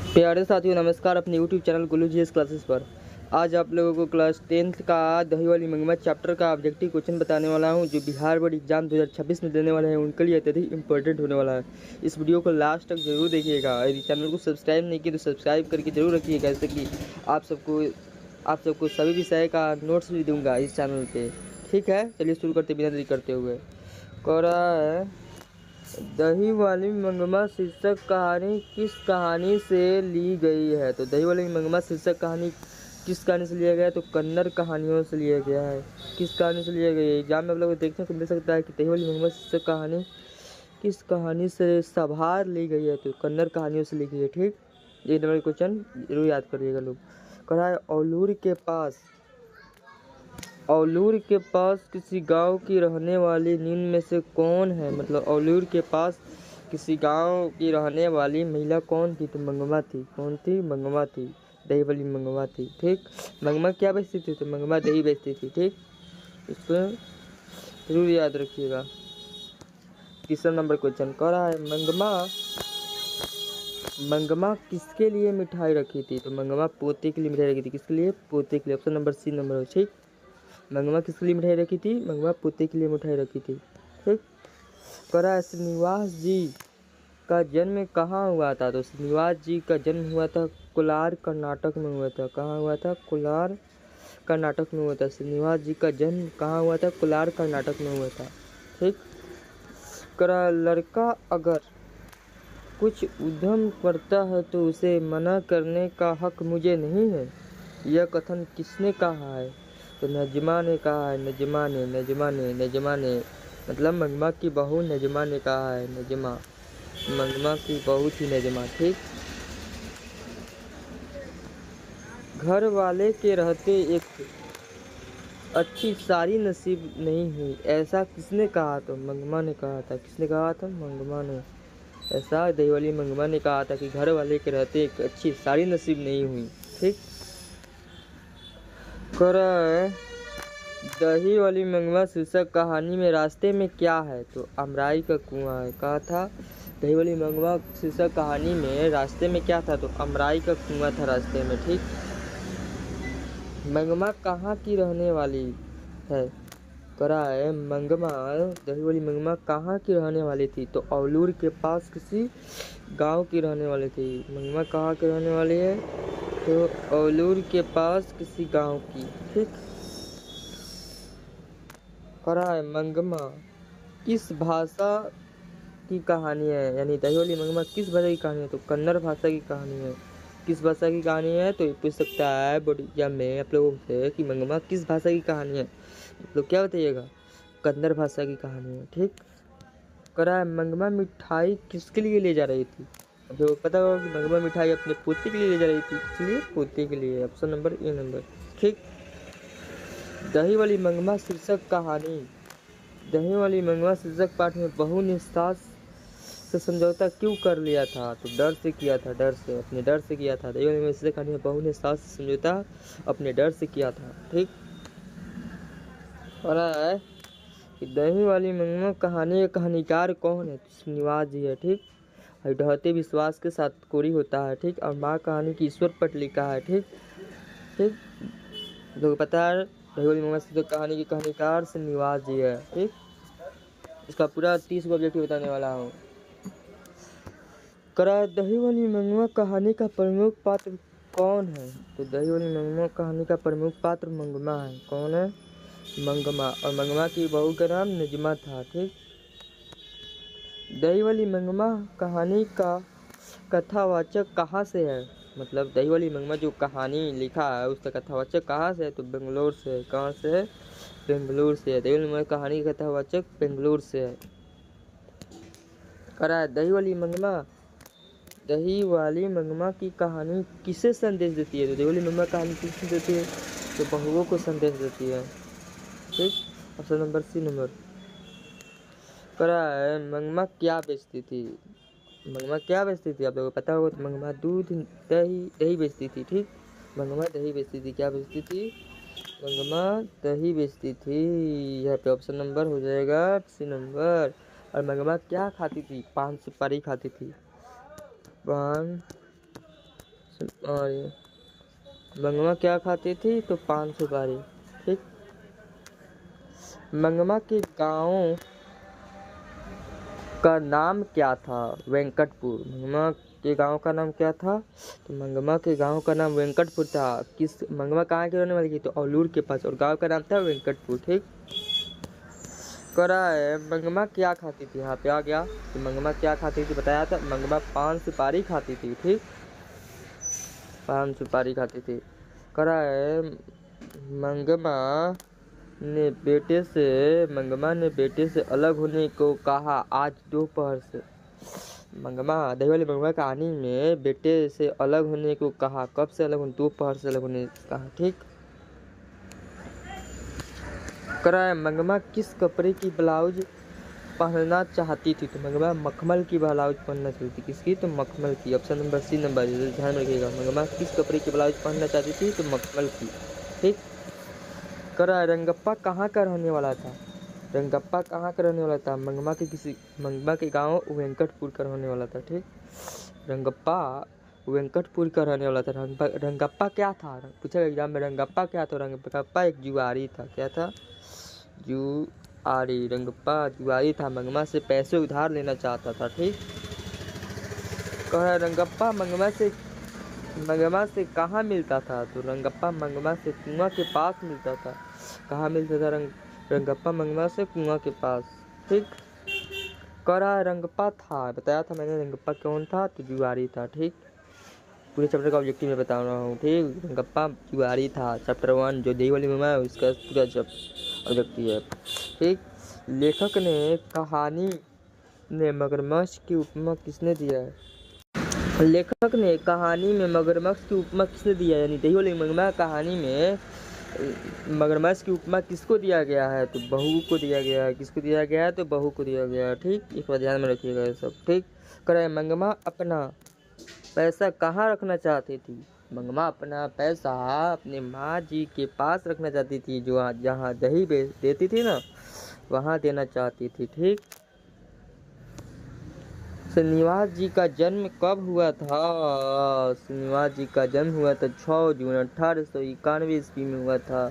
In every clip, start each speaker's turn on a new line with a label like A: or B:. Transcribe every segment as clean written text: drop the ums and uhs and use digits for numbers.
A: प्यारे साथियों नमस्कार। अपने YouTube channel Golu GS classes पर आज आप लोगों को क्लास 10th का दही वाली मंगमा चैप्टर का ऑब्जेक्टिव क्वेश्चन बताने वाला हूं, जो बिहार बोर्ड एग्जाम 2026 में देने वाले हैं उनके लिए अत्यधिक इंपॉर्टेंट होने वाला है। इस वीडियो को लास्ट तक जरूर देखिएगा। यदि चैनल को सब्सक्राइब नहीं किया तो सब्सक्राइब करके जरूर रखिएगा, जैसे कि आप सबको सभी विषय का नोट्स भी दूंगा इस चैनल पे। ठीक है, चलिए शुरू करते बिना देरी करते हुए। कह रहा है दही वाली मंगमा शीर्षक कहानी किस कहानी से ली गई है। तो दही वाली मंगमा शीर्षक कहानी किस कहानी से लिया गया है, तो कन्नड़ कहानियों से लिया गया है। किस कहानी से लिया गया है, एग्जाम में आप लोग देखने को मिल सकता है कि दही वाली मंगमा शीर्षक कहानी किस कहानी से सभार ली गई है, तो कन्नड़ कहानियों से ली गई है। ठीक, ये नंबर क्वेश्चन जरूर याद करिएगा लोग। कह रहा है औलूर के पास किसी गांव की रहने वाली निम्न में से कौन है। मतलब औलूर के पास किसी गांव की रहने वाली महिला कौन थी, तो मंगमा थी। कौन थी? मंगमा थी, दही वाली मंगमा थी। ठीक, मंगमा क्या बेचती थी, तो मंगमा दही बेचती थी। ठीक, इसको जरूर याद रखिएगा। तीसरा नंबर क्वेश्चन कह रहा है मंगमा किसके लिए मिठाई रखी थी, तो मंगमा पोते के लिए मिठाई रखी थी। किसके लिए? पोते के लिए। ऑप्शन नंबर सी नंबर है। ठीक, मंगमा किसके लिए मिठाई रखी थी? मंगमा पोते के लिए मिठाई रखी थी। ठीक, करा श्रीनिवास जी का जन्म कहाँ हुआ था, तो श्रीनिवास जी का जन्म हुआ था कोलार कर्नाटक में हुआ था। कहाँ हुआ था? कोलार कर्नाटक में हुआ था। श्रीनिवास जी का जन्म कहाँ हुआ था? कोलार कर्नाटक में हुआ था। ठीक, करा लड़का अगर कुछ उद्यम करता है तो उसे मना करने का हक मुझे नहीं है, यह कथन किसने कहा है, तो नजमा ने कहा है। नजमा ने मतलब मंगमा की बहू नजमा ने कहा है। मंगमा की बहू थी नजमा। ठीक, घर वाले के रहते एक अच्छी सारी नसीब नहीं हुई, ऐसा किसने कहा, तो मंगमा ने कहा था। किसने कहा था? मंगमा ने। ऐसा दही वाली मंगमा ने कहा था कि घर वाले के रहते एक अच्छी सारी नसीब नहीं हुई। ठीक, कर दही वाली मंगमा शीर्षक कहानी में रास्ते में क्या है, तो अमराई का कुआं है। कहा था दही वाली मंगमा शीर्षक कहानी में रास्ते में क्या था, तो अमराई का कुआं था रास्ते में। ठीक, मंगमा कहाँ की रहने वाली है। करा है मंगमा दही वाली मंगमा कहाँ की रहने वाली थी, तो औलूर के पास किसी गांव की रहने वाली थी। मंगमा कहाँ की रहने वाली है, तो औलूर के पास किसी गांव की। ठीक, करा है मंगमा किस भाषा की कहानी है, यानी दही वाली मंगमा किस भाषा की कहानी है, तो कन्नड़ भाषा की कहानी है। किस भाषा की कहानी है, तो ये पूछ सकता है बोर्ड एग्जाम में आप लोगों से कि मंगमा किस भाषा की कहानी है, तो क्या बताइएगा? कन्नड़ भाषा की कहानी है। ठीक, करा है मंगमा मिठाई किसके लिए ले जा रही थी, जो पता होगा कि मंगमा मिठाई अपने पोते के लिए ले जा रही थी। इसलिए पोते के लिए। Option number A number. ठीक, दही वाली मंगमा शीर्षक कहानी दही वाली मंगमा शीर्षक पाठ में बहू ने सास से समझौता क्यों कर लिया था, तो डर से किया था। अपने डर से किया था। दही वाली मंगमा शीर्षक कहानी में बहू ने सास से समझौता अपने डर से किया था। ठीक, और है कि दही वाली मंगमा कहानी का कहानीकार कौन है, तो श्रीनिवास जी है। ठीक, और ढहते विश्वास के साथ कोरी होता है। ठीक, और माँ कहानी की ईश्वर पट लिखा है। ठीक, लोग पता है दही वाली मंगमा शीर्षक कहानी की कहानीकार श्रीनिवास जी है। ठीक, इसका पूरा 30 को ऑब्जेक्टिव बताने वाला हूँ। करा दही वाली मंगमा कहानी का प्रमुख पात्र कौन है, तो दही वाली मंगमा कहानी का प्रमुख पात्र मंगमा है। कौन है? मंगमा, और मंगमा की बहू का नाम नजमा था। ठीक, दही वाली मंगमा कहानी का कथावाचक कहाँ से है, मतलब दही वाली मंगमा जो कहानी लिखा है उसका कथावाचक कहाँ से है, तो बेंगलोर से है। कहाँ से है? बेंगलोर से है। दही वाली मंगमा कहानी का कथावाचक बेंगलोर से है। करा दही वाली मंगमा की कहानी किसे संदेश देती है, तो दही वाली मंगमा कहानी किसे देती है, तो बहुओं को संदेश देती है। ठीक, ऑप्शन नंबर सी नंबर। करा है मंगमा क्या बेचती थी। मंगमा क्या बेचती थी, आप लोगों को पता होगा, तो मंगमा दूध दही बेचती थी। ठीक, मंगमा दही बेचती थी। क्या बेचती थी? मंगमा दही बेचती थी। यहाँ पे ऑप्शन नंबर हो जाएगा सी नंबर। और मंगमा क्या खाती थी? पान सुपारी खाती थी। पान सुपारी। मंगमा क्या खाती थी? तो पान सुपारी। ठीक। मंगमा के गांव का नाम क्या था? वेंकटपुर। मंगमा के गांव का नाम क्या था? तो मंगमा के गांव का नाम वेंकटपुर था। मंगमा कहाँ की रहने वाली थी? तो औलूर के पास, और गांव का नाम था वेंकटपुर। ठीक। करा है मंगमा क्या खाती थी? यहाँ पे आ गया कि मंगमा क्या खाती थी, बताया था। मंगमा पान सुपारी खाती थी। ठीक, पान सुपारी खाती थी। करा है मंगमा ने बेटे से अलग होने को कहा आज दोपहर से। दही वाली मंगमा कहानी में बेटे से अलग होने को कहा। कब से अलग होने? दोपहर से अलग होने को कहा। ठीक। करा है मंगमा किस कपड़े की ब्लाउज पहनना चाहती थी? तो मंगमा मखमल की ब्लाउज पहनना चाहती थी। किसकी? तो मखमल की। ऑप्शन नंबर सी नंबर, ध्यान रखिएगा। मंगमा किस कपड़े की ब्लाउज पहनना चाहती थी? तो मखमल की। ठीक। करा रंगप्पा कहाँ का रहने वाला था? रंगप्पा कहाँ का रहने वाला था? मंगमा के गांव वेंकटपुर का रहने वाला था। ठीक। रंगप्पा वेंकटपुर का रहने वाला था। रंगप्पा क्या था? पूछा एग्जाम में, रंगप्पा क्या था? रंगप्पा एक जुआरी था। क्या था? जुआरी। रंगप्पा जुआरी था, मंगमा से पैसे उधार लेना चाहता था। ठीक। कह रंगप्पा मंगमा से कहाँ मिलता था? तो रंगप्पा मंगमा से कुआं के पास मिलता था। कहाँ मिलता था? रंगप्पा मंगमा से कुआं के पास। ठीक। करा रंगप्पा था, बताया था मैंने रंगप्पा कौन था? तो जुआरी था। ठीक। पूरे चैप्टर का ऑब्जेक्टिव मैं बता रहा हूँ। ठीक। रंगप्पा जुआरी था, चैप्टर 1 जो दही वाली मंगमा है उसका पूरा ऑब्जेक्टिव है। ठीक। लेखक ने कहानी में मगरमच्छ की उपमा किसने दिया है? लेखक ने कहानी में मगरमच्छ की उपमा किसने दिया है? यानी दही वाली मंगमा कहानी में मगरमच्छ की उपमा किसको दिया गया है? तो बहू को दिया गया है। किसको दिया गया है? तो बहू को दिया गया है। ठीक। एक बार ध्यान में रखिएगा ये सब। ठीक। कराए मंगमा अपना पैसा कहाँ रखना चाहती थी? मंगमा अपना पैसा अपने माँ जी के पास रखना चाहती थी, जो जहाँ दही बेच देती थी ना, वहाँ देना चाहती थी। ठीक। श्रीनिवास जी का जन्म कब हुआ था? श्रीनिवास जी का जन्म हुआ था 6 जून 1891 ईस्वी में हुआ था।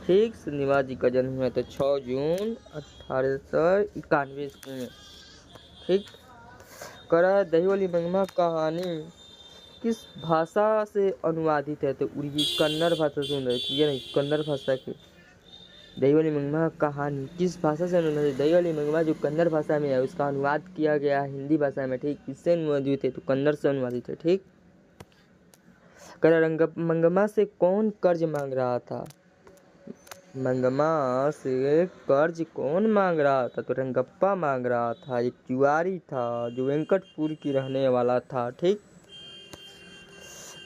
A: ठीक। श्रीनिवास जी का जन्म हुआ था 6 जून 1891 ईस्वी में। ठीक। करा दही वाली मंगमा कहानी किस भाषा से अनुवादित है? तो कन्नड़ भाषा से नहीं, कन्नड़ भाषा की। दही वाली मंगमा कहानी किस भाषा से अनुवादित है? दही वाली मंगमा जो कन्नड़ भाषा में है उसका अनुवाद किया गया है हिंदी भाषा में। ठीक। किससे अनुवादित है? तो कन्नड़ से अनुवादित है। ठीक। मंगमा से कौन कर्ज मांग रहा था? मंगमा से कर्ज कौन मांग रहा था? तो रंगप्पा मांग रहा था, एक जुआरी था जो वेंकटपुर की रहने वाला था। ठीक।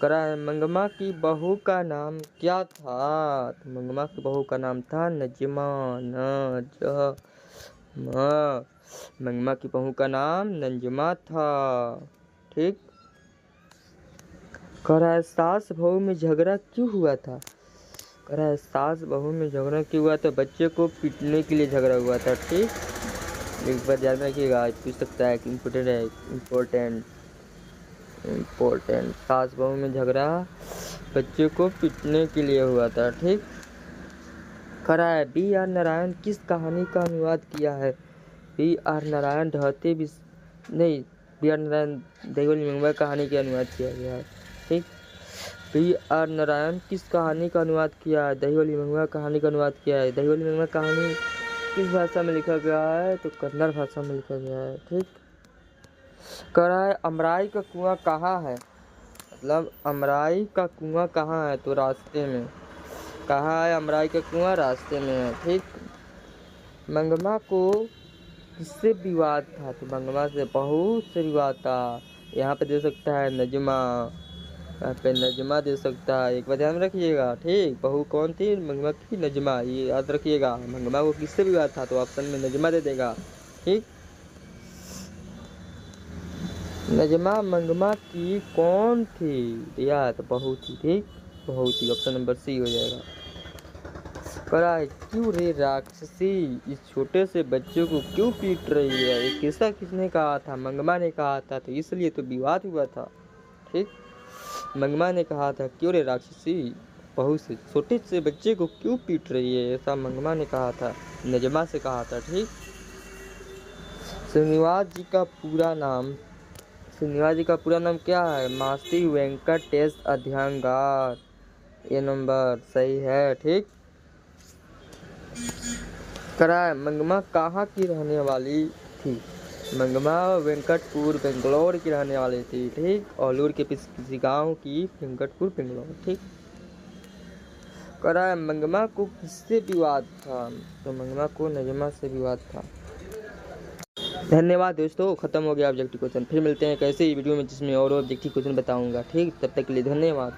A: करा है मंगमा की बहू का नाम क्या था? तो मंगमा की बहू का नाम था नजमा। मंगमा की बहू का नाम नजमा था। ठीक। करा है सास बहू में झगड़ा क्यों हुआ था? करा है सास बहू में झगड़ा क्यों हुआ था? बच्चे को पीटने के लिए झगड़ा हुआ था। ठीक। एक बार ध्यान रखिएगा, पूछ सकता है कि इम्पोर्टेंट है। इम्पोर्टेंट सास बहू में झगड़ा बच्चे को पीटने के लिए हुआ था। ठीक। करा है B.R. नारायण किस कहानी का अनुवाद किया है? B.R. नारायण B.R. नारायण दही वाली मंगमा कहानी का अनुवाद किया गया है। ठीक। B.R. नारायण किस कहानी का अनुवाद किया है? दही वाली मंगमा कहानी का अनुवाद किया है। दही वाली मंगमा कहानी किस भाषा में लिखा गया है? तो कन्नड़ भाषा में लिखा गया है। ठीक। करा है अमराई का कुआं कहाँ है? मतलब अमराई का कुआं कहाँ है? तो रास्ते में। कहाँ है अमराई का कुआं? रास्ते में है। ठीक। मंगमा को किससे विवाद था? तो मंगमा से बहुत से विवाद था। यहाँ पे दे सकता है नजमा, यहाँ पे नजमा दे सकता है। एक बार ध्यान रखिएगा। ठीक। बहू कौन थी? मंगमा की नजमा, ये याद रखिएगा। मंगमा को किससे विवाद था? तो ऑप्शन में नजमा दे देगा। ठीक। नजमा मंगमा की कौन थी? यार तो बहू थी। ठीक। बहू थी, ऑप्शन नंबर सी हो जाएगा। करा है क्यों रे राक्षसी इस छोटे से बच्चे को क्यों पीट रही है? ये किसने कहा था? मंगमा ने कहा था, तो इसलिए तो विवाद हुआ था। ठीक। मंगमा ने कहा था, क्यों रे राक्षसी, बहू से छोटे से बच्चे को क्यों पीट रही है, ऐसा मंगमा ने कहा था, नजमा से कहा था। ठीक। श्रीनिवास जी का पूरा नाम क्या है, मास्ती वेंकटेश अध्यंगार। ये नंबर सही है। ठीक। कराए, मंगमा कहाँ की रहने वाली थी, मंगमा वेंकटपुर बेंगलोर की रहने वाली थी। ठीक। औलूर के किसी गांव की, वेंकटपुर बेंगलोर। ठीक। कराए, मंगमा को किससे विवाद था, तो मंगमा को नजमा से विवाद था। धन्यवाद दोस्तों, खत्म हो गया ऑब्जेक्टिव क्वेश्चन। फिर मिलते हैं एक ऐसे ही वीडियो में जिसमें और ऑब्जेक्टिव क्वेश्चन बताऊंगा। ठीक। तब तक के लिए धन्यवाद।